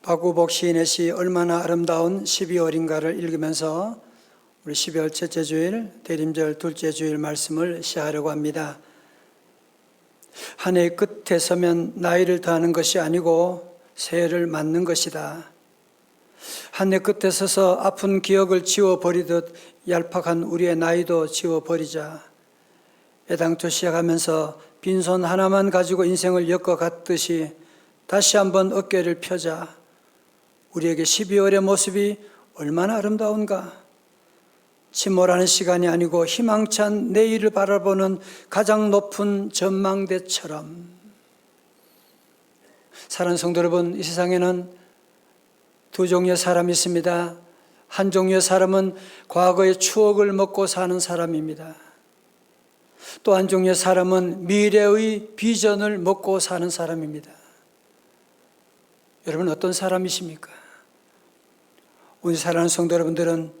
박우복 시인의 시 얼마나 아름다운 12월인가를 읽으면서 우리 12월 첫째 주일 대림절 둘째 주일 말씀을 시작하려고 합니다. 한 해의 끝에 서면 나이를 더하는 것이 아니고 새해를 맞는 것이다. 한 해 끝에 서서 아픈 기억을 지워버리듯 얄팍한 우리의 나이도 지워버리자. 애당초 시작하면서 빈손 하나만 가지고 인생을 엮어갔듯이 다시 한번 어깨를 펴자. 우리에게 12월의 모습이 얼마나 아름다운가. 침몰하는 시간이 아니고 희망찬 내일을 바라보는 가장 높은 전망대처럼. 사랑하는 성도 여러분, 이 세상에는 두 종류의 사람이 있습니다. 한 종류의 사람은 과거의 추억을 먹고 사는 사람입니다. 또 한 종류의 사람은 미래의 비전을 먹고 사는 사람입니다. 여러분 어떤 사람이십니까? 우리 사랑하는 성도 여러분들은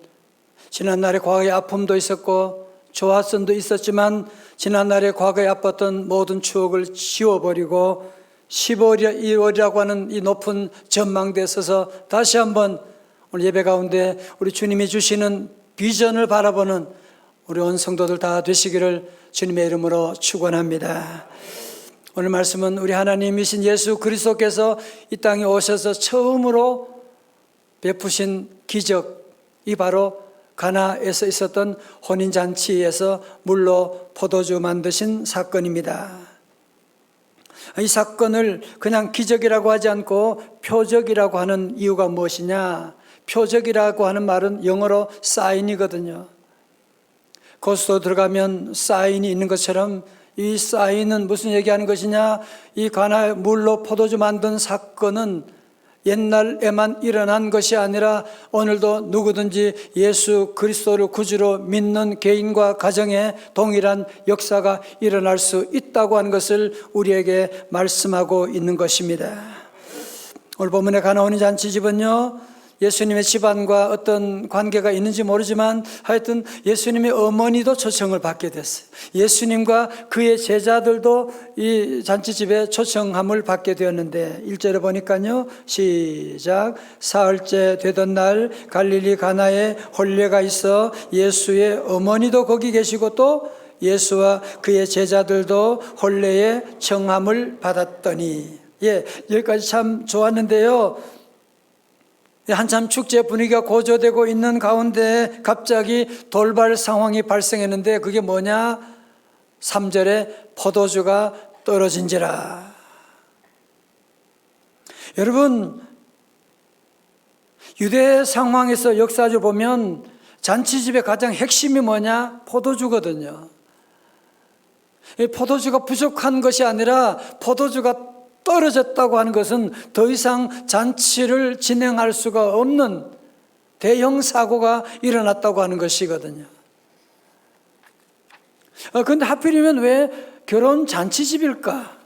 지난날의 과거의 아픔도 있었고 좋았음도 있었지만 지난날의 과거에 아팠던 모든 추억을 지워버리고 12월이라고 하는 이 높은 전망대에 서서 다시 한번 오늘 예배 가운데 우리 주님이 주시는 비전을 바라보는 우리 온 성도들 다 되시기를 주님의 이름으로 축원합니다. 오늘 말씀은 우리 하나님이신 예수 그리스도께서 이 땅에 오셔서 처음으로 베푸신 기적이 바로 가나에서 있었던 혼인잔치에서 물로 포도주 만드신 사건입니다. 이 사건을 그냥 기적이라고 하지 않고 표적이라고 하는 이유가 무엇이냐? 표적이라고 하는 말은 영어로 사인이거든요. 고스톱 들어가면 사인이 있는 것처럼 이 사인은 무슨 얘기하는 것이냐? 이 가나에 물로 포도주 만든 사건은 옛날에만 일어난 것이 아니라 오늘도 누구든지 예수 그리스도를 구주로 믿는 개인과 가정에 동일한 역사가 일어날 수 있다고 하는 것을 우리에게 말씀하고 있는 것입니다. 오늘 본문에 가나 혼인잔치집은요, 예수님의 집안과 어떤 관계가 있는지 모르지만 하여튼 예수님의 어머니도 초청을 받게 됐어요. 예수님과 그의 제자들도 이 잔치집에 초청함을 받게 되었는데 1절에 보니까요, 시작. 사흘째 되던 날 갈릴리 가나에 혼례가 있어 예수의 어머니도 거기 계시고 또 예수와 그의 제자들도 혼례에 청함을 받았더니. 여기까지 참 좋았는데요, 한참 축제 분위기가 고조되고 있는 가운데 갑자기 돌발 상황이 발생했는데 그게 뭐냐? 3절에 포도주가 떨어진지라. 여러분, 유대 상황에서 역사를 보면 잔치집의 가장 핵심이 뭐냐? 포도주거든요. 이 포도주가 부족한 것이 아니라 포도주가 떨어졌다고 하는 것은 더 이상 잔치를 진행할 수가 없는 대형 사고가 일어났다고 하는 것이거든요. 그런데 하필이면 왜 결혼 잔치집일까?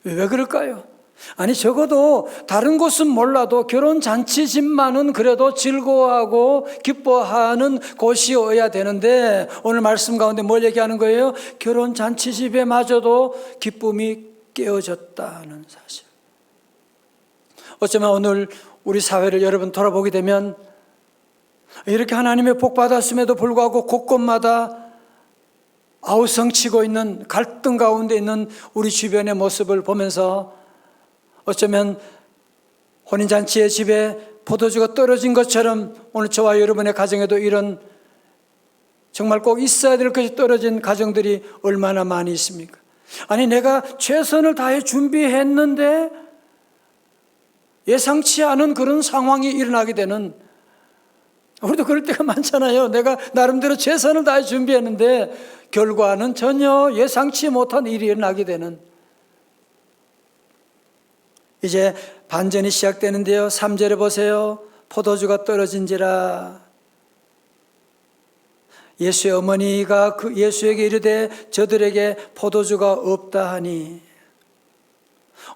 왜 그럴까요? 아니 적어도 다른 곳은 몰라도 결혼 잔치집만은 그래도 즐거워하고 기뻐하는 곳이어야 되는데 오늘 말씀 가운데 뭘 얘기하는 거예요? 결혼 잔치집에마저도 기쁨이 깨어졌다는 사실. 어쩌면 오늘 우리 사회를 여러분 돌아보게 되면 이렇게 하나님의 복 받았음에도 불구하고 곳곳마다 아우성치고 있는 갈등 가운데 있는 우리 주변의 모습을 보면서 어쩌면 혼인잔치의 집에 포도주가 떨어진 것처럼 오늘 저와 여러분의 가정에도 이런 정말 꼭 있어야 될 것이 떨어진 가정들이 얼마나 많이 있습니까? 아니 내가 최선을 다해 준비했는데 예상치 않은 그런 상황이 일어나게 되는, 우리도 그럴 때가 많잖아요. 내가 나름대로 최선을 다해 준비했는데 결과는 전혀 예상치 못한 일이 일어나게 되는. 이제 반전이 시작되는데요. 3절에 보세요. 포도주가 떨어진지라. 예수의 어머니가 예수에게 이르되 저들에게 포도주가 없다 하니.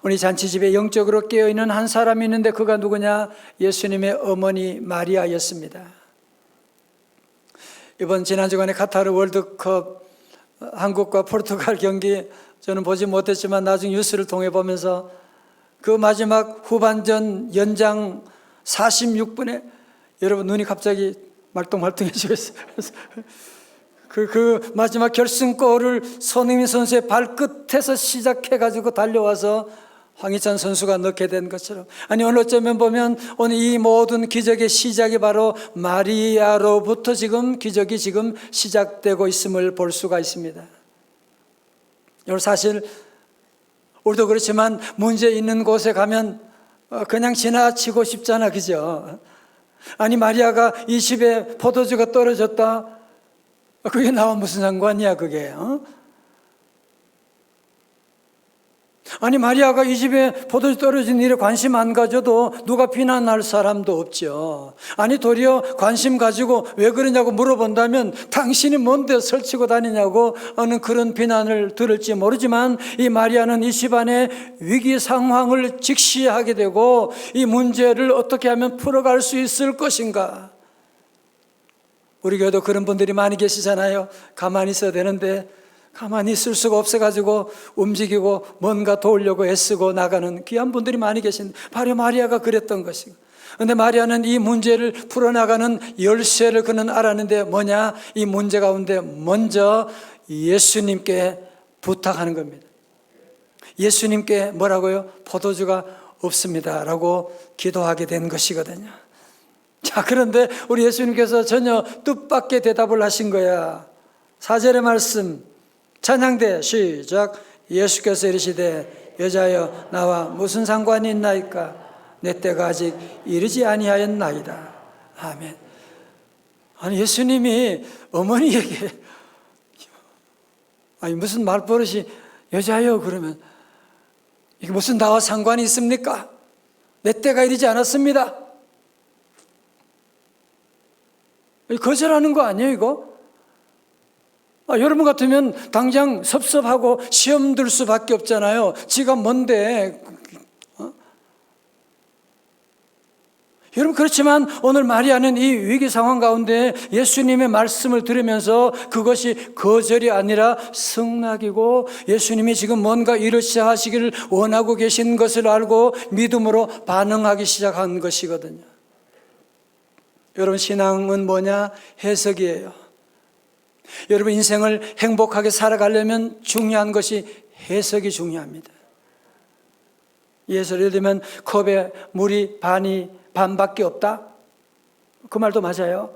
오늘 잔치집에 영적으로 깨어있는 한 사람이 있는데 그가 누구냐? 예수님의 어머니 마리아였습니다. 이번 지난 주간에 카타르 월드컵 한국과 포르투갈 경기 저는 보지 못했지만 나중에 뉴스를 통해 보면서 그 마지막 후반전 연장 46분에 여러분 눈이 갑자기 말똥말똥해지고 있어요. 그 마지막 결승골을 손흥민 선수의 발끝에서 시작해가지고 달려와서 황희찬 선수가 넣게 된 것처럼, 아니 오늘 어쩌면 보면 오늘 이 모든 기적의 시작이 바로 마리아로부터 지금 기적이 지금 시작되고 있음을 볼 수가 있습니다. 여러분 사실 우리도 그렇지만 문제 있는 곳에 가면 그냥 지나치고 싶잖아, 그죠? 아니 마리아가 이 집에 포도주가 떨어졌다, 그게 나와 무슨 상관이야 그게? 아니 마리아가 이 집에 포도주 떨어진 일에 관심 안 가져도 누가 비난할 사람도 없죠. 아니 도리어 관심 가지고 왜 그러냐고 물어본다면 당신이 뭔데 설치고 다니냐고 하는 그런 비난을 들을지 모르지만, 이 마리아는 이 집안의 위기 상황을 직시하게 되고 이 문제를 어떻게 하면 풀어갈 수 있을 것인가. 우리 교회도 그런 분들이 많이 계시잖아요. 가만히 있어야 되는데 가만히 있을 수가 없어가지고 움직이고 뭔가 도우려고 애쓰고 나가는 귀한 분들이 많이 계신데, 바로 마리아가 그랬던 것이고, 그런데 마리아는 이 문제를 풀어나가는 열쇠를 그는 알았는데 뭐냐? 이 문제 가운데 먼저 예수님께 부탁하는 겁니다. 예수님께 뭐라고요? 포도주가 없습니다 라고 기도하게 된 것이거든요. 자, 그런데 우리 예수님께서 전혀 뜻밖의 대답을 하신 거야. 4절의 말씀 찬양대 시작. 예수께서 이르시되 여자여 나와 무슨 상관이 있나이까? 내 때가 아직 이르지 아니하였나이다. 아멘. 아니 예수님이 어머니에게 아니 무슨 말버릇이 여자여 그러면 이게 무슨 나와 상관이 있습니까? 내 때가 이르지 않았습니다. 거절하는 거 아니에요 이거? 여러분 같으면 당장 섭섭하고 시험 들 수밖에 없잖아요. 지가 뭔데? 여러분 그렇지만 오늘 마리아는 이 위기 상황 가운데 예수님의 말씀을 들으면서 그것이 거절이 아니라 승낙이고 예수님이 지금 뭔가 이루시자 하시기를 원하고 계신 것을 알고 믿음으로 반응하기 시작한 것이거든요. 여러분 신앙은 뭐냐? 해석이에요. 여러분 인생을 행복하게 살아가려면 중요한 것이 해석이 중요합니다. 예를 들면 컵에 물이 반밖에 없다? 그 말도 맞아요.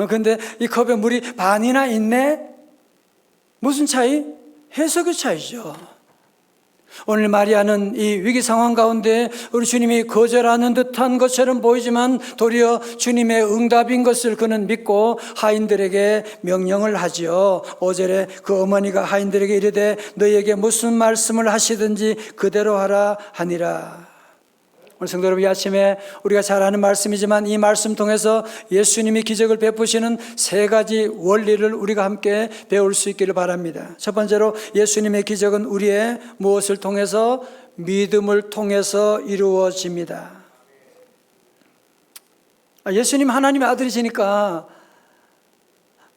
근데 이 컵에 물이 반이나 있네? 무슨 차이? 해석의 차이죠. 오늘 마리아는 이 위기 상황 가운데 우리 주님이 거절하는 듯한 것처럼 보이지만 도리어 주님의 응답인 것을 그는 믿고 하인들에게 명령을 하지요. 5절에 그 어머니가 하인들에게 이르되 너희에게 무슨 말씀을 하시든지 그대로 하라 하니라. 오늘 성도 여러분, 이 아침에 우리가 잘 아는 말씀이지만 이 말씀 통해서 예수님이 기적을 베푸시는 세 가지 원리를 우리가 함께 배울 수 있기를 바랍니다. 첫 번째로 예수님의 기적은 우리의 무엇을 통해서? 믿음을 통해서 이루어집니다. 예수님 하나님의 아들이시니까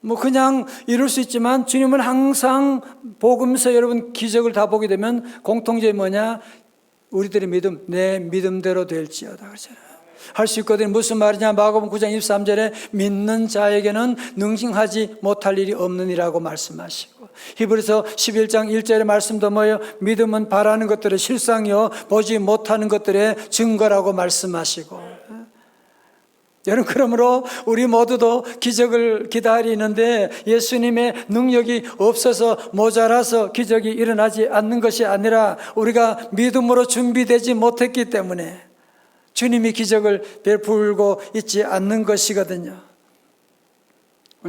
뭐 그냥 이룰 수 있지만 주님은 항상 복음서 여러분 기적을 다 보게 되면 공통점이 뭐냐? 우리들의 믿음, 내 믿음대로 될지어다 그러잖아요. 할 수 있거든요. 무슨 말이냐? 마가복음 9장 23절에 믿는 자에게는 능징하지 못할 일이 없느니라고 말씀하시고, 히브리서 11장 1절의 말씀도 뭐예요? 믿음은 바라는 것들의 실상이요 보지 못하는 것들의 증거라고 말씀하시고. 여러분 그러므로 우리 모두도 기적을 기다리는데 예수님의 능력이 없어서 모자라서 기적이 일어나지 않는 것이 아니라 우리가 믿음으로 준비되지 못했기 때문에 주님이 기적을 베풀고 있지 않는 것이거든요.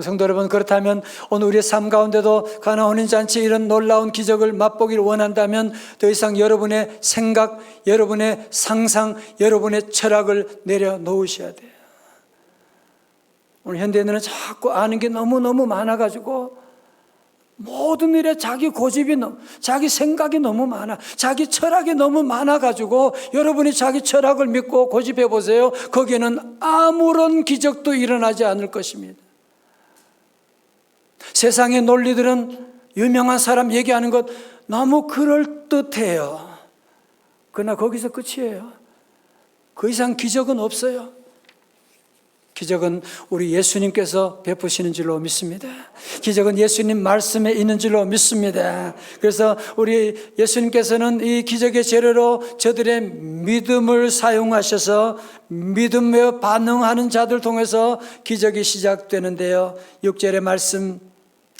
성도 여러분, 그렇다면 오늘 우리의 삶 가운데도 가나 혼인잔치 이런 놀라운 기적을 맛보기를 원한다면 더 이상 여러분의 생각, 여러분의 상상, 여러분의 철학을 내려놓으셔야 돼요. 오늘 현대인들은 자꾸 아는 게 너무너무 많아가지고 모든 일에 자기 고집이 자기 생각이 너무 많아, 자기 철학이 너무 많아가지고 여러분이 자기 철학을 믿고 고집해 보세요. 거기에는 아무런 기적도 일어나지 않을 것입니다. 세상의 논리들은 유명한 사람 얘기하는 것 너무 그럴듯해요. 그러나 거기서 끝이에요. 그 이상 기적은 없어요. 기적은 우리 예수님께서 베푸시는 줄로 믿습니다. 기적은 예수님 말씀에 있는 줄로 믿습니다. 그래서 우리 예수님께서는 이 기적의 재료로 저들의 믿음을 사용하셔서 믿음에 반응하는 자들 통해서 기적이 시작되는데요. 6절의 말씀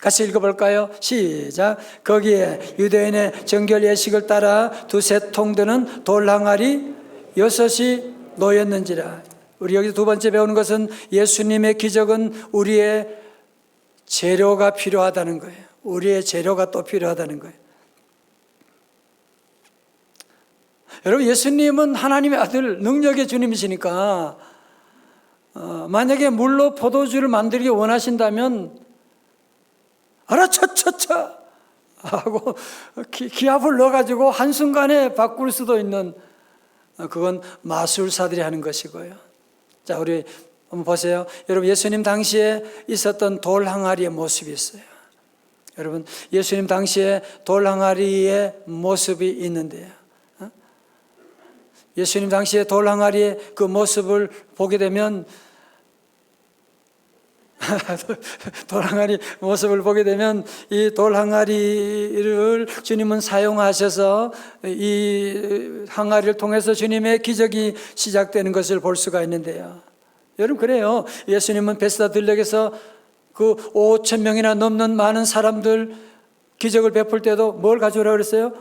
같이 읽어볼까요? 시작. 거기에 유대인의 정결 예식을 따라 두세 통 드는 돌 항아리 6이 놓였는지라. 우리 여기서 두 번째 배우는 것은 예수님의 기적은 우리의 재료가 필요하다는 거예요. 우리의 재료가 또 필요하다는 거예요. 여러분, 예수님은 하나님의 아들, 능력의 주님이시니까 만약에 물로 포도주를 만들기 원하신다면 알아차차차 하고 기압을 넣어가지고 한순간에 바꿀 수도 있는, 그건 마술사들이 하는 것이고요. 자, 우리 한번 보세요. 여러분, 예수님 당시에 있었던 돌 항아리의 모습이 있어요. 여러분, 예수님 당시에 돌 항아리의 모습이 있는데요. 예수님 당시에 돌 항아리의 그 모습을 보게 되면 돌항아리 모습을 보게 되면 이 돌항아리를 주님은 사용하셔서 이 항아리를 통해서 주님의 기적이 시작되는 것을 볼 수가 있는데요. 여러분, 그래요. 예수님은 베스다 들녘에서 그 5천 명이나 넘는 많은 사람들 기적을 베풀 때도 뭘 가져오라고 그랬어요?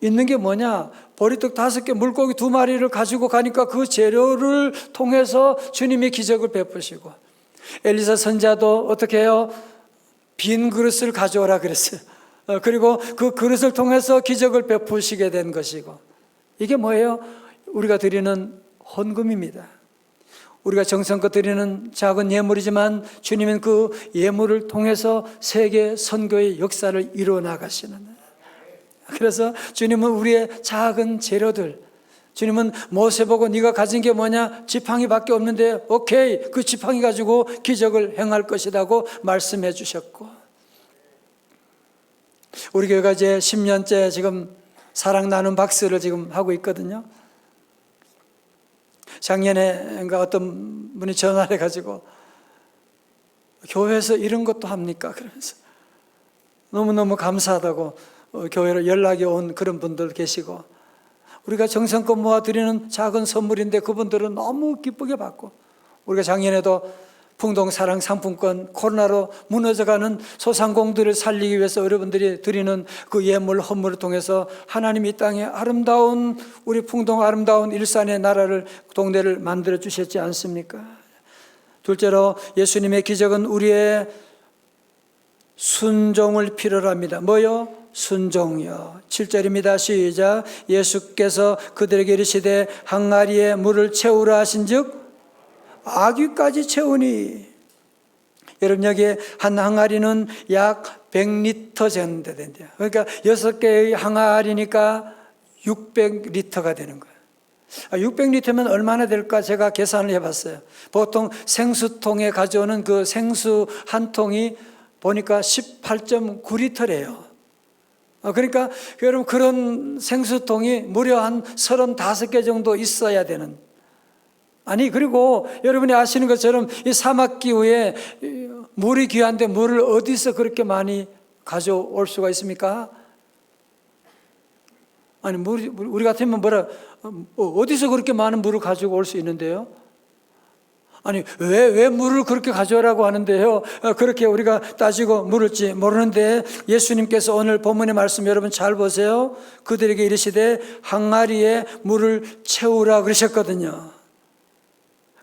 있는 게 뭐냐? 보리떡 5개, 물고기 2마리를 가지고 가니까 그 재료를 통해서 주님이 기적을 베푸시고, 엘리사 선자도 어떻게 해요? 빈 그릇을 가져오라 그랬어요. 그리고 그 그릇을 통해서 기적을 베푸시게 된 것이고, 이게 뭐예요? 우리가 드리는 헌금입니다. 우리가 정성껏 드리는 작은 예물이지만 주님은 그 예물을 통해서 세계 선교의 역사를 이루어 나가시는, 그래서 주님은 우리의 작은 재료들, 주님은 모세 보고 네가 가진 게 뭐냐? 지팡이밖에 없는데 오케이, 그 지팡이 가지고 기적을 행할 것이라고 말씀해 주셨고, 우리 교회가 이제 10년째 지금 사랑 나눔 박스를 지금 하고 있거든요. 작년에 어떤 분이 전화를 해가지고 교회에서 이런 것도 합니까? 그러면서 너무너무 감사하다고 교회로 연락이 온 그런 분들 계시고, 우리가 정성껏 모아드리는 작은 선물인데 그분들은 너무 기쁘게 받고, 우리가 작년에도 풍동 사랑 상품권, 코로나로 무너져가는 소상공들을 살리기 위해서 여러분들이 드리는 그 예물 헌물을 통해서 하나님 이 땅에 아름다운, 우리 풍동 아름다운 일산의 나라를, 동네를 만들어 주셨지 않습니까? 둘째로 예수님의 기적은 우리의 순종을 필요로 합니다. 뭐요? 순종이요. 7절입니다. 시작. 예수께서 그들에게 이르시되 항아리에 물을 채우라 하신즉 아귀까지 채우니. 여러분, 여기에 한 항아리는 약 100리터 정도 된대요. 그러니까 6개의 항아리니까 600리터가 되는 거예요. 600리터면 얼마나 될까 제가 계산을 해봤어요. 보통 생수통에 가져오는 그 생수 한 통이 보니까 18.9리터래요. 그러니까 여러분, 그런 생수통이 무려 한 35개 정도 있어야 되는. 아니, 그리고 여러분이 아시는 것처럼 이 사막 기후에 물이 귀한데 물을 어디서 그렇게 많이 가져올 수가 있습니까? 아니, 우리 같으면 어디서 그렇게 많은 물을 가지고 올 수 있는데요? 아니, 왜 물을 그렇게 가져오라고 하는데요? 그렇게 우리가 따지고 물을지 모르는데, 예수님께서 오늘 본문의 말씀 여러분 잘 보세요. 그들에게 이르시되 항아리에 물을 채우라 그러셨거든요.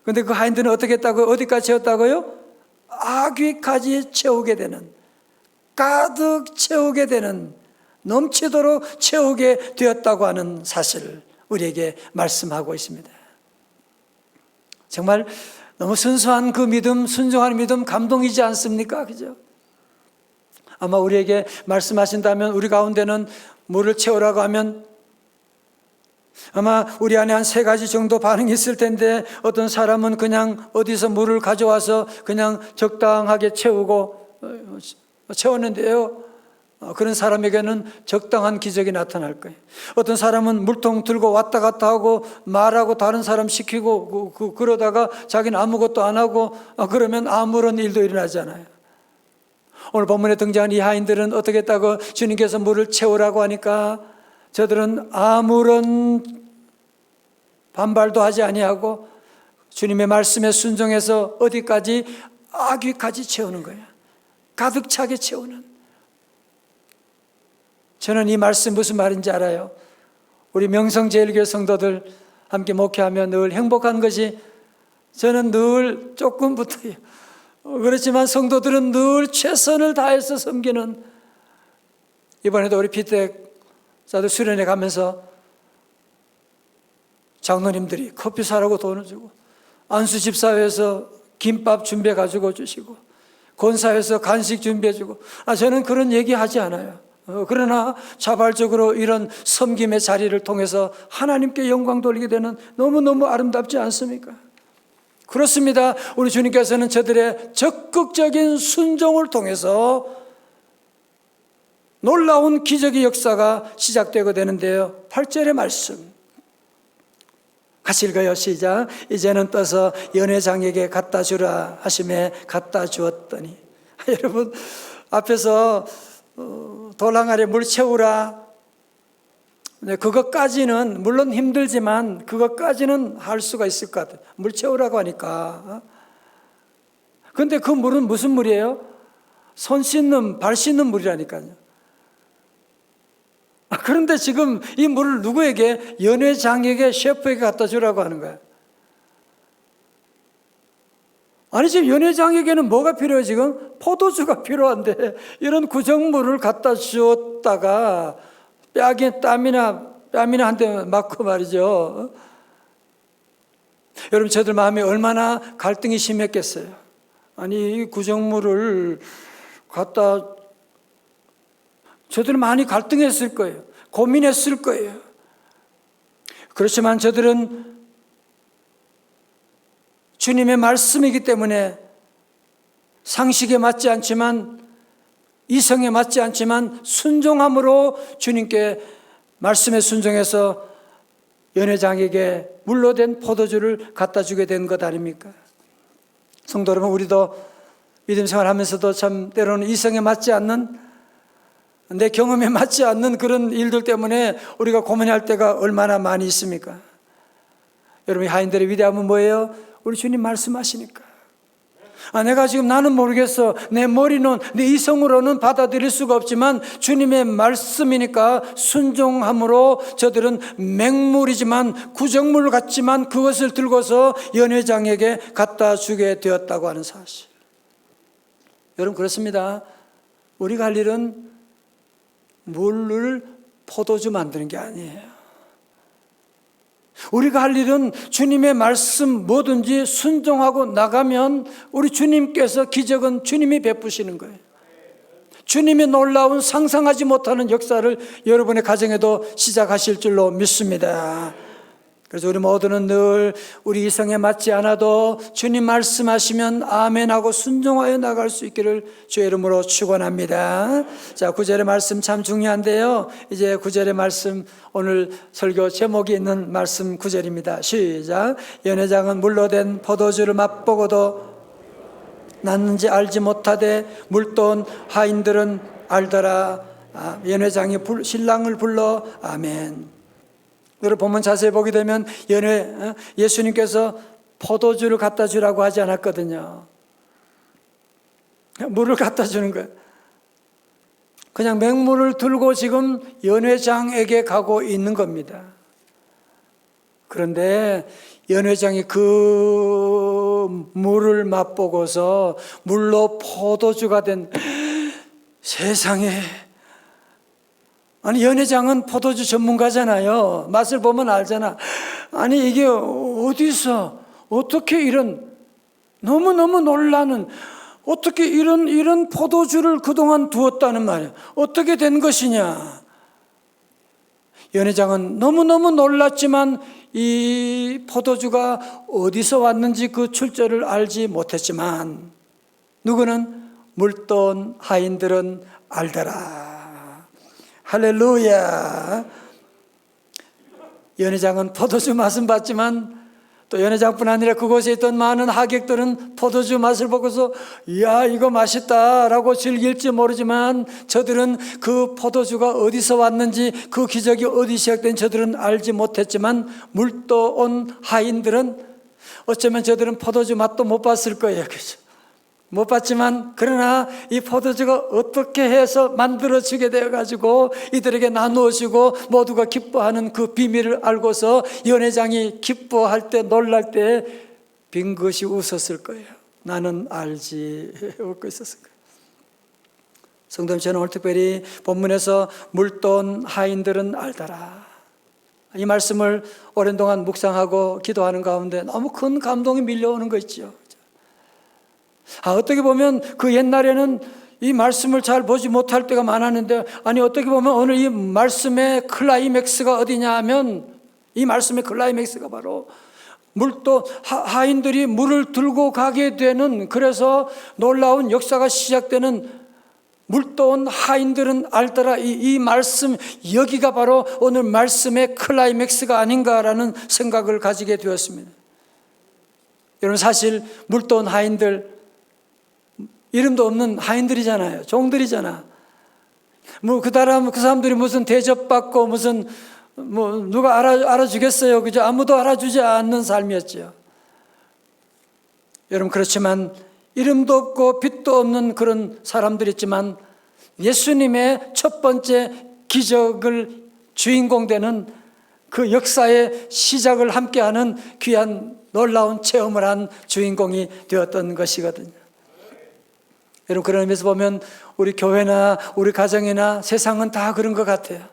근데 그 하인들은 어떻게 했다고요? 어디까지 채웠다고요? 아귀까지 채우게 되는, 가득 채우게 되는, 넘치도록 채우게 되었다고 하는 사실을 우리에게 말씀하고 있습니다. 정말 너무 순수한 그 믿음, 순종하는 믿음 감동이지 않습니까? 그죠? 아마 우리에게 말씀하신다면 우리 가운데는 물을 채우라고 하면 아마 우리 안에 한 3가지 정도 반응이 있을 텐데, 어떤 사람은 그냥 어디서 물을 가져와서 그냥 적당하게 채우고 채웠는데요. 그런 사람에게는 적당한 기적이 나타날 거예요. 어떤 사람은 물통 들고 왔다 갔다 하고 말하고 다른 사람 시키고 그러다가 자기는 아무것도 안 하고 그러면 아무런 일도 일어나지 않아요. 오늘 본문에 등장한 이 하인들은 어떻게 했다고? 주님께서 물을 채우라고 하니까 저들은 아무런 반발도 하지 아니하고 주님의 말씀에 순종해서 어디까지? 아귀까지 채우는 거예요. 가득 차게 채우는. 저는 이 말씀 무슨 말인지 알아요. 우리 명성제일교회 성도들 함께 목회하며 늘 행복한 것이 저는 늘 조금 붙어요. 그렇지만 성도들은 늘 최선을 다해서 섬기는. 이번에도 우리 피택자들 수련회 가면서 장로님들이 커피 사라고 돈을 주고, 안수 집사회에서 김밥 준비해 가지고 주시고, 권사회에서 간식 준비해 주고, 저는 그런 얘기 하지 않아요. 그러나 자발적으로 이런 섬김의 자리를 통해서 하나님께 영광 돌리게 되는 너무너무 아름답지 않습니까? 그렇습니다. 우리 주님께서는 저들의 적극적인 순종을 통해서 놀라운 기적의 역사가 시작되고 되는데요. 8절의 말씀 같이 읽어요. 시작. 이제는 떠서 연회장에게 갖다 주라 하심에 갖다 주었더니. 여러분 앞에서 돌랑 아래 물 채우라. 네, 그것까지는 물론 힘들지만 그것까지는 할 수가 있을 것 같아요. 물 채우라고 하니까. 그런데 그 물은 무슨 물이에요? 손 씻는, 발 씻는 물이라니까요. 그런데 지금 이 물을 누구에게? 연회장에게, 셰프에게 갖다 주라고 하는 거예요. 아니 지금 연회장에게는 뭐가 필요해요? 지금 포도주가 필요한데 이런 구정물을 갖다 주었다가 뺨이나 한 대 맞고 말이죠. 여러분 저들 마음에 얼마나 갈등이 심했겠어요. 아니 이 구정물을 갖다, 저들은 많이 갈등했을 거예요. 고민했을 거예요. 그렇지만 저들은 주님의 말씀이기 때문에 상식에 맞지 않지만, 이성에 맞지 않지만 순종함으로 주님께 말씀에 순종해서 연회장에게 물로 된 포도주를 갖다 주게 된 것 아닙니까? 성도 여러분, 우리도 믿음 생활하면서도 참 때로는 이성에 맞지 않는, 내 경험에 맞지 않는 그런 일들 때문에 우리가 고민할 때가 얼마나 많이 있습니까? 여러분, 하인들의 위대함은 뭐예요? 우리 주님 말씀하시니까. 내가 지금 나는 모르겠어. 내 머리는, 내 이성으로는 받아들일 수가 없지만 주님의 말씀이니까 순종함으로 저들은 맹물이지만, 구정물 같지만 그것을 들고서 연회장에게 갖다 주게 되었다고 하는 사실. 여러분 그렇습니다. 우리가 할 일은 물을 포도주 만드는 게 아니에요. 우리가 할 일은 주님의 말씀 뭐든지 순종하고 나가면 우리 주님께서 기적은 주님이 베푸시는 거예요. 주님의 놀라운 상상하지 못하는 역사를 여러분의 가정에도 시작하실 줄로 믿습니다. 그래서 우리 모두는 늘 우리 이성에 맞지 않아도 주님 말씀하시면 아멘하고 순종하여 나갈 수 있기를 주의 이름으로 축원합니다. 자, 9절의 말씀 참 중요한데요. 이제 9절의 말씀, 오늘 설교 제목이 있는 말씀 9절입니다. 시작. 연회장은 물로 된 포도주를 맛보고도 났는지 알지 못하되 물돈 하인들은 알더라. 연회장이 신랑을 불러. 아멘. 여러분 본문 자세히 보게 되면 예수님께서 포도주를 갖다 주라고 하지 않았거든요. 물을 갖다 주는 거예요. 그냥 맹물을 들고 지금 연회장에게 가고 있는 겁니다. 그런데 연회장이 그 물을 맛보고서 물로 포도주가 된, 세상에, 아니 연회장은 포도주 전문가잖아요. 맛을 보면 알잖아. 아니 이게 어디서 어떻게 이런, 너무너무 놀라는, 어떻게 이런 포도주를 그동안 두었다는 말이에요. 어떻게 된 것이냐. 연회장은 너무너무 놀랐지만 이 포도주가 어디서 왔는지 그 출처를 알지 못했지만 누구는? 물돈 하인들은 알더라. 할렐루야. 연회장은 포도주 맛은 봤지만 또 연회장뿐 아니라 그곳에 있던 많은 하객들은 포도주 맛을 보고서 이야 이거 맛있다라고 즐길지 모르지만 저들은 그 포도주가 어디서 왔는지 그 기적이 어디 시작된 저들은 알지 못했지만 물도 온 하인들은 어쩌면 저들은 포도주 맛도 못 봤을 거예요. 그죠? 못 봤지만 그러나 이 포도주가 어떻게 해서 만들어지게 되어가지고 이들에게 나누어지고 모두가 기뻐하는 그 비밀을 알고서 연회장이 기뻐할 때 놀랄 때 빙긋이 웃었을 거예요. 나는 알지. 웃고 있었을 거예요. 성도님, 저는 오늘 특별히 본문에서 물돈 하인들은 알더라, 이 말씀을 오랜 동안 묵상하고 기도하는 가운데 너무 큰 감동이 밀려오는 거 있죠. 어떻게 보면 그 옛날에는 이 말씀을 잘 보지 못할 때가 많았는데, 아니 어떻게 보면 오늘 이 말씀의 클라이맥스가 어디냐 하면, 이 말씀의 클라이맥스가 바로 물도 하인들이 물을 들고 가게 되는, 그래서 놀라운 역사가 시작되는 물도 온 하인들은 알더라, 이 말씀, 여기가 바로 오늘 말씀의 클라이맥스가 아닌가라는 생각을 가지게 되었습니다. 여러분, 사실 물도 온 하인들, 이름도 없는 하인들이잖아요. 종들이잖아. 그 사람들이 무슨 대접받고 무슨 누가 알아주겠어요. 그죠? 아무도 알아주지 않는 삶이었죠. 여러분, 그렇지만 이름도 없고 빛도 없는 그런 사람들이었지만 예수님의 첫 번째 기적을 주인공 되는 그 역사의 시작을 함께하는 귀한 놀라운 체험을 한 주인공이 되었던 것이거든요. 여러분, 그런 의미에서 보면 우리 교회나 우리 가정이나 세상은 다 그런 것 같아요.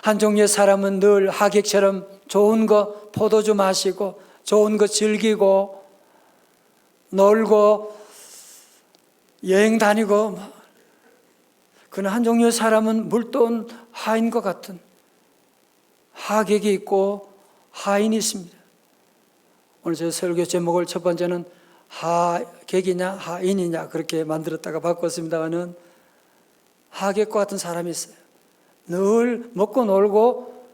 한 종류의 사람은 늘 하객처럼 좋은 거 포도주 마시고 좋은 거 즐기고 놀고 여행 다니고, 그러나 한 종류의 사람은 물돈 하인과 같은 하객이 있고 하인이 있습니다. 오늘 제 설교 제목을 첫 번째는 하객이냐 하인이냐 그렇게 만들었다가 바꿨습니다만은, 하객과 같은 사람이 있어요. 늘 먹고 놀고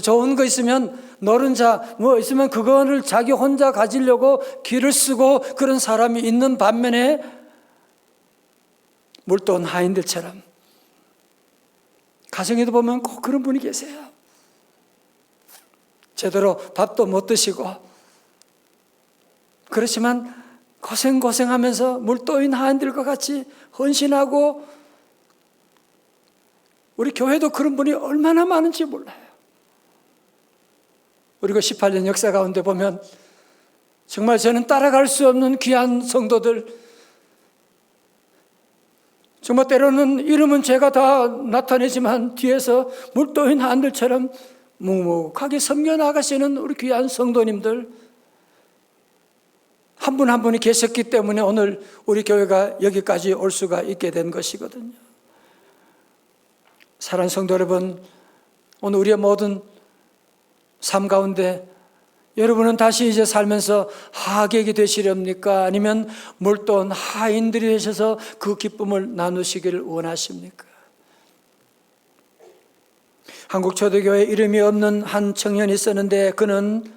좋은 거 있으면 노른자 있으면 그거를 자기 혼자 가지려고 기를 쓰고 그런 사람이 있는 반면에, 물돈 하인들처럼 가정에도 보면 꼭 그런 분이 계세요. 제대로 밥도 못 드시고 그렇지만 고생하면서 물도인 하인들과 같이 헌신하고, 우리 교회도 그런 분이 얼마나 많은지 몰라요. 우리가 18년 역사 가운데 보면 정말 저는 따라갈 수 없는 귀한 성도들, 정말 때로는 이름은 제가 다 나타내지만 뒤에서 물도인 하인들처럼 묵묵하게 섬겨나가시는 우리 귀한 성도님들 한 분 한 분이 계셨기 때문에 오늘 우리 교회가 여기까지 올 수가 있게 된 것이거든요. 사랑하는 성도 여러분, 오늘 우리의 모든 삶 가운데 여러분은 다시 이제 살면서 하객이 되시렵니까? 아니면 물돈 하인들이 되셔서 그 기쁨을 나누시기를 원하십니까? 한국초대교회에 이름이 없는 한 청년이 있었는데, 그는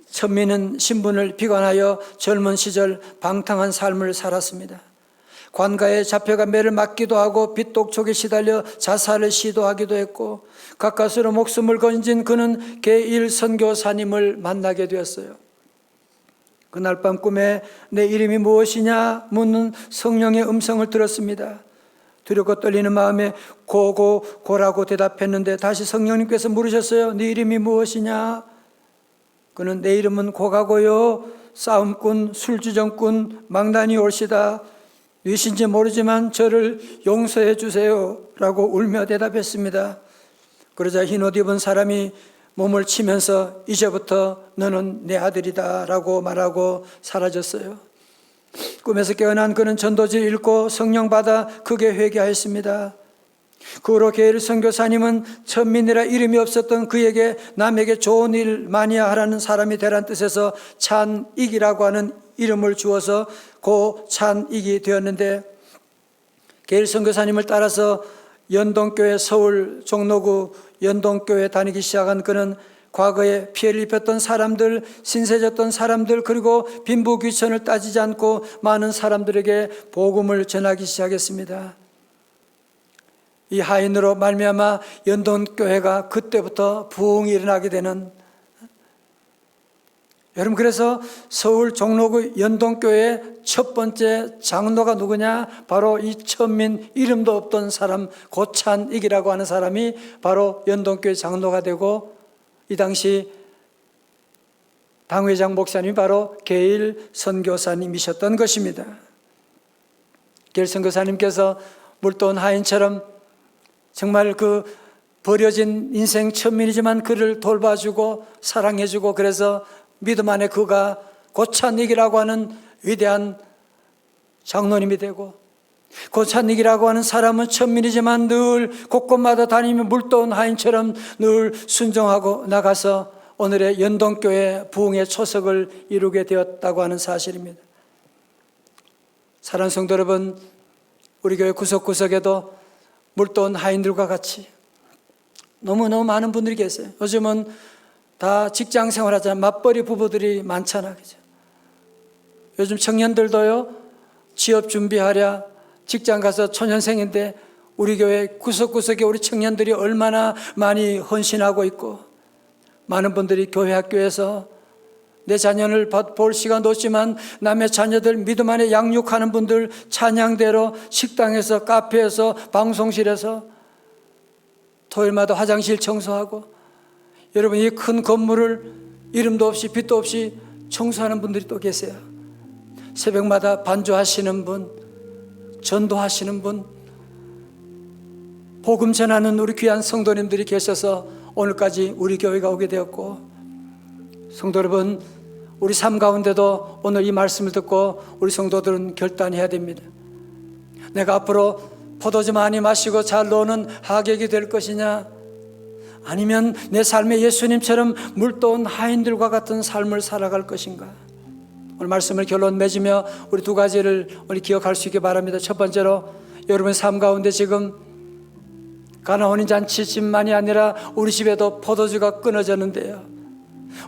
천민은 신분을 비관하여 젊은 시절 방탕한 삶을 살았습니다. 관가에 잡혀가 매를 맞기도 하고 빚독촉에 시달려 자살을 시도하기도 했고, 가까스로 목숨을 건진 그는 개1 선교사님을 만나게 되었어요. 그날 밤 꿈에 내 이름이 무엇이냐 묻는 성령의 음성을 들었습니다. 두렵고 떨리는 마음에 고라고 대답했는데 다시 성령님께서 물으셨어요. 네 이름이 무엇이냐? 그는 내 이름은 고가고요, 싸움꾼, 술주정꾼, 망나니 올시다. 누구신지 모르지만 저를 용서해 주세요 라고 울며 대답했습니다. 그러자 흰옷 입은 사람이 몸을 치면서 이제부터 너는 내 아들이다 라고 말하고 사라졌어요. 꿈에서 깨어난 그는 전도지를 읽고 성령 받아 크게 회개하였습니다. 그 후로 개1 선교사님은 천민이라 이름이 없었던 그에게 남에게 좋은 일 많이 하라는 사람이 되란 뜻에서 찬익이라고 하는 이름을 주어서 고 찬익이 되었는데, 게일 선교사님을 따라서 연동교회 서울 종로구 연동교회 다니기 시작한 그는 과거에 피해를 입혔던 사람들, 신세졌던 사람들, 그리고 빈부귀천을 따지지 않고 많은 사람들에게 복음을 전하기 시작했습니다. 이 하인으로 말미암아 연동교회가 그때부터 부흥이 일어나게 되는, 여러분, 그래서 서울 종로구 연동교회의 첫 번째 장로가 누구냐? 바로 이 천민, 이름도 없던 사람 고찬익이라고 하는 사람이 바로 연동교회 장로가 되고, 이 당시 당회장 목사님이 바로 게일 선교사님이셨던 것입니다. 게일 선교사님께서 물도원 하인처럼 정말 그 버려진 인생 천민이지만 그를 돌봐주고 사랑해주고, 그래서 믿음 안에 그가 고찬익이라고 하는 위대한 장로님이 되고, 고찬익이라고 하는 사람은 천민이지만 늘 곳곳마다 다니며 물도원 하인처럼 늘 순종하고 나가서 오늘의 연동교회 부흥의 초석을 이루게 되었다고 하는 사실입니다. 사랑하는 성도 여러분, 우리 교회 구석구석에도 물도원 하인들과 같이 너무너무 많은 분들이 계세요. 요즘은 다 직장 생활하잖아요. 맞벌이 부부들이 많잖아, 그죠? 요즘 청년들도요, 취업 준비하랴 직장 가서 초년생인데 우리 교회 구석구석에 우리 청년들이 얼마나 많이 헌신하고 있고, 많은 분들이 교회 학교에서 내 자녀를 볼 시간도 없지만 남의 자녀들 믿음 안에 양육하는 분들, 찬양대로 식당에서, 카페에서, 방송실에서 토요일마다 화장실 청소하고, 여러분 이 큰 건물을 이름도 없이 빛도 없이 청소하는 분들이 또 계세요. 새벽마다 반주하시는 분, 전도하시는 분, 복음 전하는 우리 귀한 성도님들이 계셔서 오늘까지 우리 교회가 오게 되었고, 성도 여러분, 우리 삶 가운데도 오늘 이 말씀을 듣고 우리 성도들은 결단해야 됩니다. 내가 앞으로 포도주 많이 마시고 잘 노는 하객이 될 것이냐, 아니면 내 삶에 예수님처럼 물도원 하인들과 같은 삶을 살아갈 것인가. 오늘 말씀을 결론 맺으며 우리 두 가지를 우리 기억할 수 있게 바랍니다. 첫 번째로, 여러분의 삶 가운데 지금 가나 혼인잔치집만이 아니라 우리 집에도 포도주가 끊어졌는데요,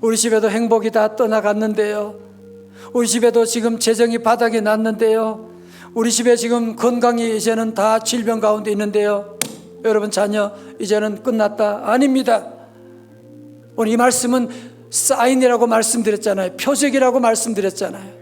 우리 집에도 행복이 다 떠나갔는데요, 우리 집에도 지금 재정이 바닥이 났는데요, 우리 집에 지금 건강이 이제는 다 질병 가운데 있는데요, 여러분 자녀 이제는 끝났다. 아닙니다. 오늘 이 말씀은 사인이라고 말씀드렸잖아요. 표적이라고 말씀드렸잖아요.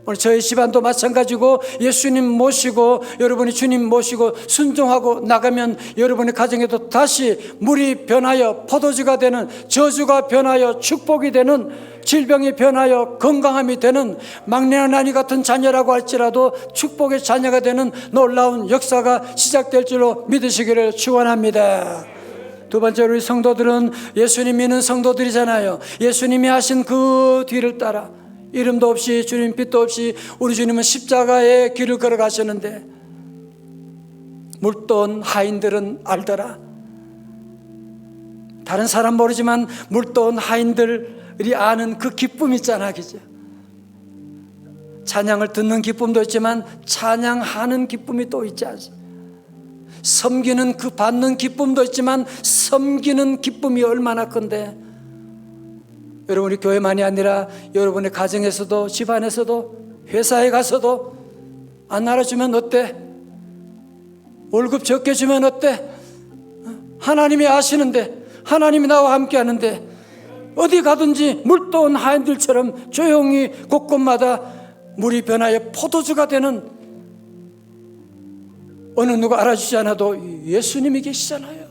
오늘 저희 집안도 마찬가지고, 예수님 모시고 여러분이 주님 모시고 순종하고 나가면 여러분의 가정에도 다시 물이 변하여 포도주가 되는, 저주가 변하여 축복이 되는, 질병이 변하여 건강함이 되는, 막내 하나님 같은 자녀라고 할지라도 축복의 자녀가 되는 놀라운 역사가 시작될 줄로 믿으시기를 축원합니다. 두 번째로, 우리 성도들은 예수님 믿는 성도들이잖아요. 예수님이 하신 그 뒤를 따라 이름도 없이 주님 빛도 없이 우리 주님은 십자가의 길을 걸어가셨는데, 물도원 하인들은 알더라. 다른 사람 모르지만 물도원 하인들이 아는 그 기쁨 있잖아, 그죠? 찬양을 듣는 기쁨도 있지만 찬양하는 기쁨이 또 있지 않습니까? 섬기는 그 받는 기쁨도 있지만 섬기는 기쁨이 얼마나 큰데, 여러분 우리 교회만이 아니라 여러분의 가정에서도, 집안에서도, 회사에 가서도 안 알아주면 어때? 월급 적게 주면 어때? 하나님이 아시는데, 하나님이 나와 함께 하는데, 어디 가든지 물도원 하인들처럼 조용히 곳곳마다 물이 변하여 포도주가 되는, 어느 누가 알아주지 않아도 예수님이 계시잖아요.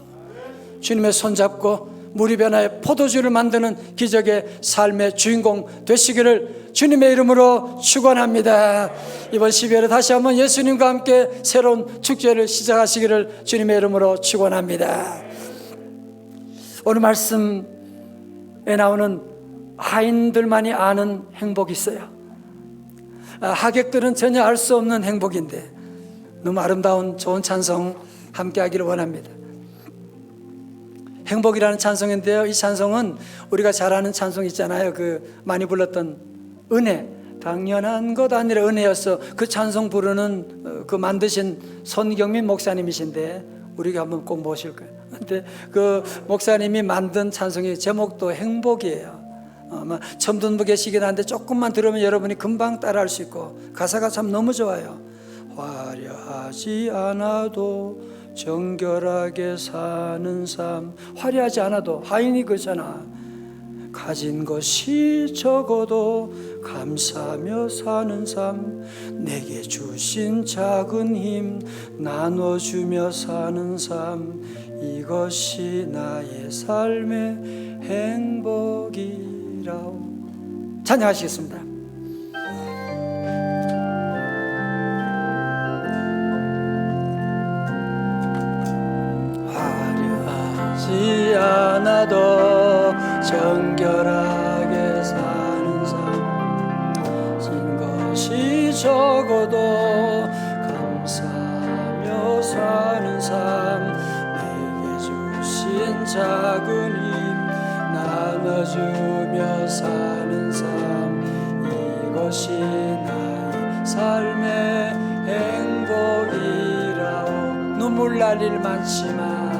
주님의 손잡고 물이 변하여 포도주를 만드는 기적의 삶의 주인공 되시기를 주님의 이름으로 축원합니다. 이번 12월에 다시 한번 예수님과 함께 새로운 축제를 시작하시기를 주님의 이름으로 축원합니다. 오늘 말씀에 나오는 하인들만이 아는 행복이 있어요. 하객들은 전혀 알 수 없는 행복인데 너무 아름다운 좋은 찬송 함께 하기를 원합니다. 행복이라는 찬송인데요, 이 찬송은 우리가 잘 아는 찬송 있잖아요. 그 많이 불렀던 은혜, 당연한 것 아니라 은혜였어. 그 찬송 부르는 그 만드신 손경민 목사님이신데 우리가 한번 꼭 모실 거예요. 근데 그 목사님이 만든 찬송의 제목도 행복이에요. 아마 처음 듣는 분 계시긴 한데 조금만 들으면 여러분이 금방 따라할 수 있고 가사가 참 너무 좋아요. 화려하지 않아도 정결하게 사는 삶. 화려하지 않아도 하인이 그잖아. 가진 것이 적어도 감사하며 사는 삶. 내게 주신 작은 힘 나눠주며 사는 삶. 이것이 나의 삶의 행복이라오. 찬양하시겠습니다. 화려하지 않아도 정결하게 사는 삶. 가진 것이 적어도 감사하며 사는 삶. 내게 주신 작은 힘 나눠주며 사는 삶. 이것이 나의 삶의 행복이라오. 눈물 날 일 많지만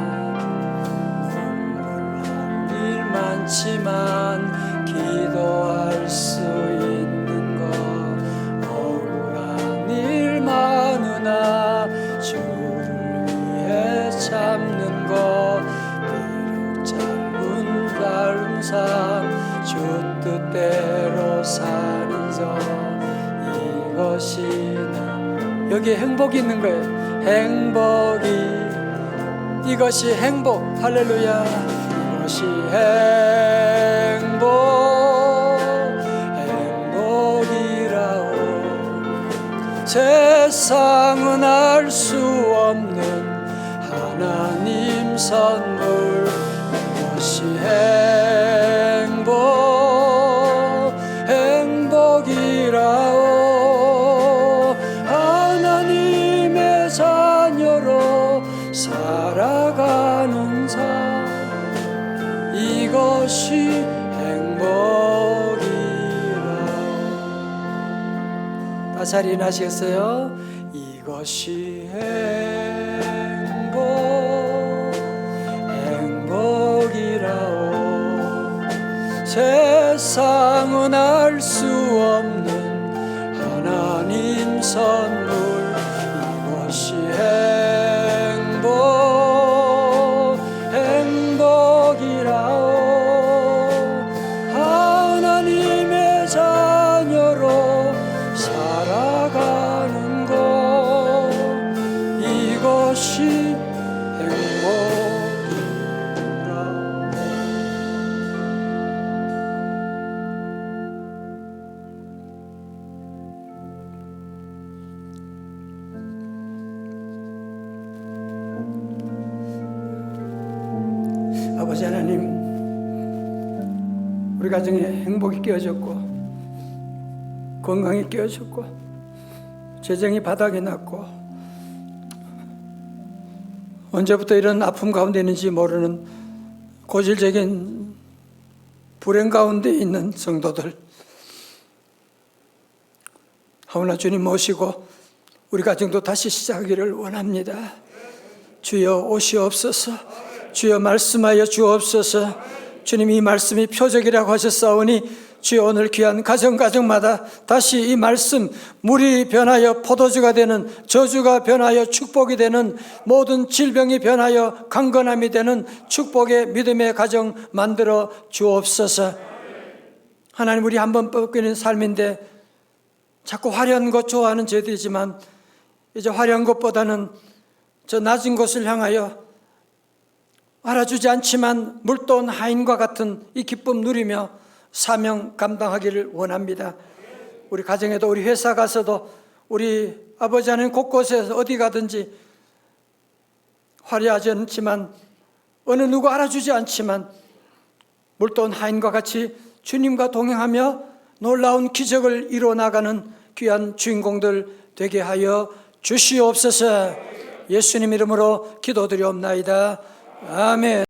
기도할 수 있는 것. 억울한 일 많으나 주를 위해 참는 것. 비록 짧은 다른 삶 주 뜻대로 사는 것. 이것이 나. 여기 행복이 있는 거예요. 행복이. 이것이 행복. 할렐루야. 이것이 행복이라오. 세상은 알 수 없는 하나님 선물. 이것이 행복이라오. 하나님의 자녀로 살아가는 삶. 이것이 행복이라. 다 자리에 일어나시겠어요? 이것이 행복이라오. 세상은 알 수 없는 하나님 선물. 이것이 행복이라오. 하나님의 자녀로 살아가는 것. 이것이 행복이라오. 아버지 하나님, 우리 가정에 행복이 끼어졌고 건강이 끼어졌고 재정이 바닥이 났고 언제부터 이런 아픔 가운데 있는지 모르는 고질적인 불행 가운데 있는 성도들, 하오나 주님 모시고 우리 가정도 다시 시작하기를 원합니다. 주여 오시옵소서. 주여 말씀하여 주옵소서. 주님 이 말씀이 표적이라고 하셨사오니 주여 오늘 귀한 가정마다 다시 이 말씀, 물이 변하여 포도주가 되는, 저주가 변하여 축복이 되는, 모든 질병이 변하여 강건함이 되는 축복의 믿음의 가정 만들어 주옵소서. 하나님, 우리 한번 뻗기는 삶인데 자꾸 화려한 것 좋아하는 저희들이지만 이제 화려한 것보다는 저 낮은 곳을 향하여 알아주지 않지만 물도온 하인과 같은 이 기쁨 누리며 사명 감당하기를 원합니다. 우리 가정에도, 우리 회사 가서도, 우리 아버지 하나님 곳곳에서 어디 가든지 화려하지 않지만, 어느 누구 알아주지 않지만 물도온 하인과 같이 주님과 동행하며 놀라운 기적을 이루어 나가는 귀한 주인공들 되게 하여 주시옵소서. 예수님 이름으로 기도드리옵나이다. 아멘.